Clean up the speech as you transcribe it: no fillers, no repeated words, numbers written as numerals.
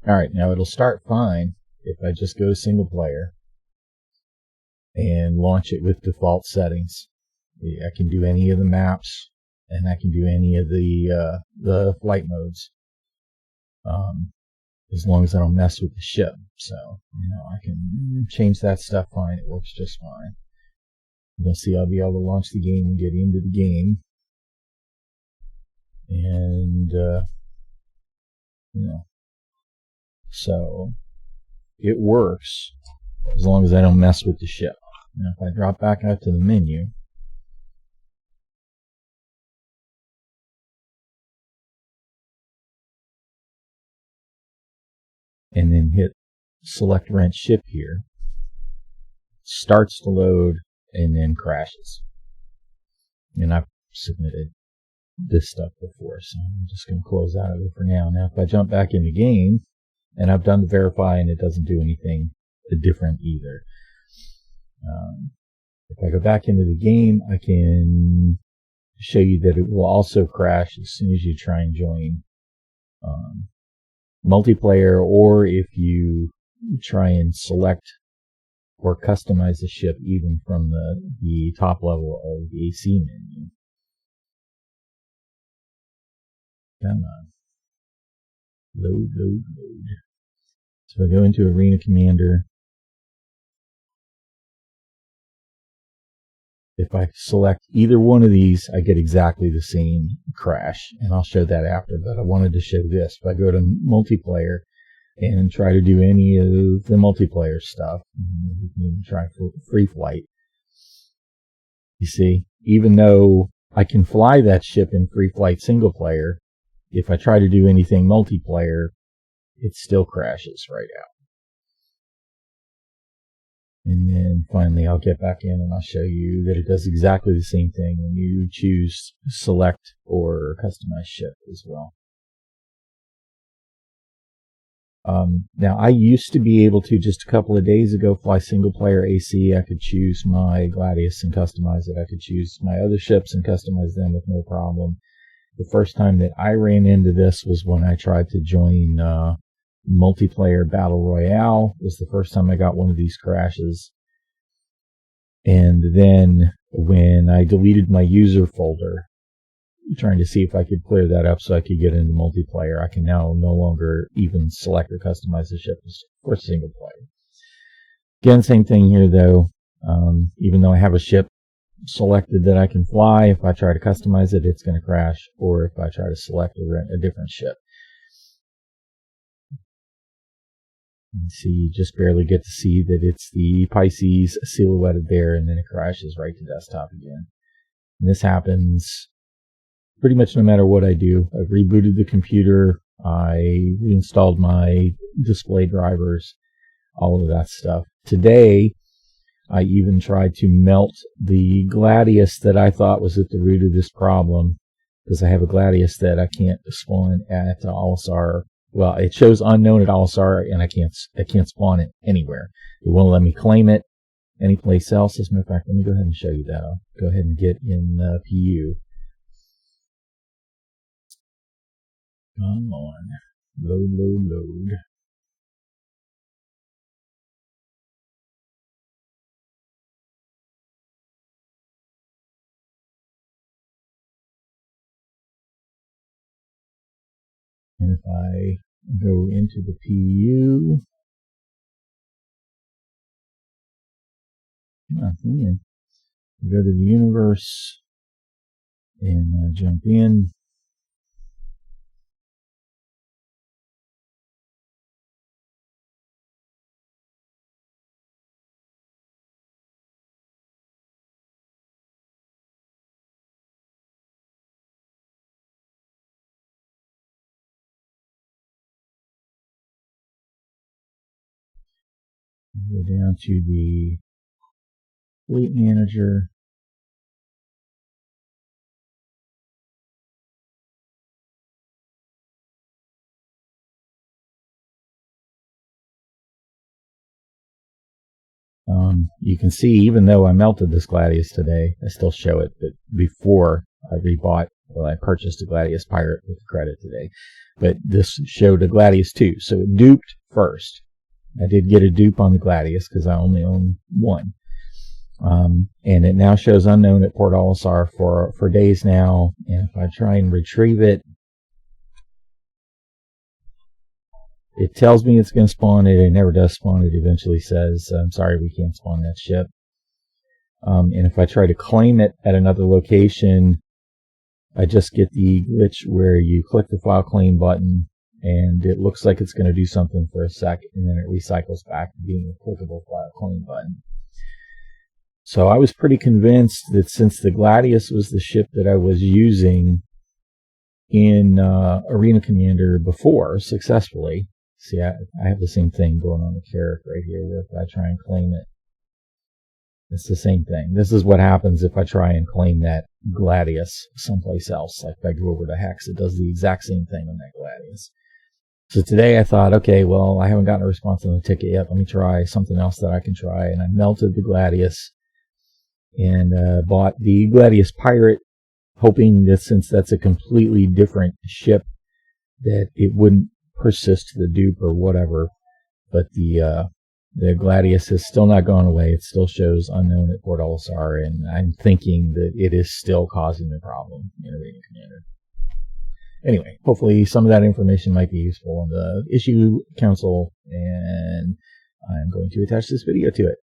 Alright, now it'll start fine if I just go to single player and launch it with default settings. I can do any of the maps, and I can do any of the flight modes, as long as I don't mess with the ship. So, I can change that stuff fine. It works just fine. You'll see I'll be able to launch the game and get into the game. And, so it works as long as I don't mess with the ship. Now, if I drop back out to the menu, and then hit select rent ship here, starts to load and then crashes. And I've submitted this stuff before, so I'm just going to close out of it for now. Now if I jump back in the game, and I've done the verify and it doesn't do anything different either. If I go back into the game, I can show you that it will also crash as soon as you try and join multiplayer, or if you try and select or customize the ship even from the top level of the AC menu. Come on. Load, load, load. So I go into Arena Commander. If I select either one of these, I get exactly the same crash, and I'll show that after, but I wanted to show this. If I go to multiplayer and try to do any of the multiplayer stuff, you can try free flight. You see, even though I can fly that ship in free flight single player, if I try to do anything multiplayer, it still crashes right out. And then finally I'll get back in and I'll show you that it does exactly the same thing when you choose select or customize ship as well. Now I used to be able to, just a couple of days ago, fly single player AC. I could choose my Gladius and customize it. I could choose my other ships and customize them with no problem. The first time that I ran into this was when I tried to join multiplayer battle royale. Was the first time I got one of these crashes. And then when I deleted my user folder, trying to see if I could clear that up so I could get into multiplayer, I can now no longer even select or customize the ship for single player. Again, same thing here though. Even though I have a ship selected that I can fly, if I try to customize it, it's going to crash, or if I try to select a different ship. You see, you just barely get to see that it's the Pisces silhouetted there, and then it crashes right to desktop again. And this happens pretty much no matter what I do. I've rebooted the computer, I reinstalled my display drivers, all of that stuff. Today, I even tried to melt the Gladius that I thought was at the root of this problem, because I have a Gladius that I can't spawn at Olisar. Well, it shows unknown at Olisar, and I can't spawn it anywhere. It won't let me claim it anyplace else. As a matter of fact, let me go ahead and show you that. I'll go ahead and get in PU. Come on. Load, load, load. And if I go into the PU, nothing. Go to the universe and jump in. Go down to the Fleet Manager. You can see, even though I melted this Gladius today, I still show it, but before I rebought Well, I purchased a Gladius Pirate with credit today, but this showed a Gladius too, so it duped first. I did get a dupe on the Gladius because I only own one. And it now shows unknown at Port Olisar for days now. And if I try and retrieve it, it tells me it's going to spawn it. It never does spawn it. Eventually says, I'm sorry, we can't spawn that ship. And if I try to claim it at another location, I just get the glitch where you click the file claim button and it looks like it's going to do something for a sec, and then it recycles back to being a clickable file claim button. So I was pretty convinced that since the Gladius was the ship that I was using in Arena Commander before successfully, see, I have the same thing going on the Carrack right here, where if I try and claim it, it's the same thing. This is what happens if I try and claim that Gladius someplace else. Like if I go over to Hex, it does the exact same thing on that Gladius. So today I thought, okay, well, I haven't gotten a response on the ticket yet. Let me try something else that I can try. And I melted the Gladius and bought the Gladius Pirate, hoping that since that's a completely different ship, that it wouldn't persist the dupe or whatever. But the Gladius has still not gone away. It still shows unknown at Port Olisar, and I'm thinking that it is still causing the problem in Arena Commander. Anyway, hopefully some of that information might be useful in the issue council, and I'm going to attach this video to it.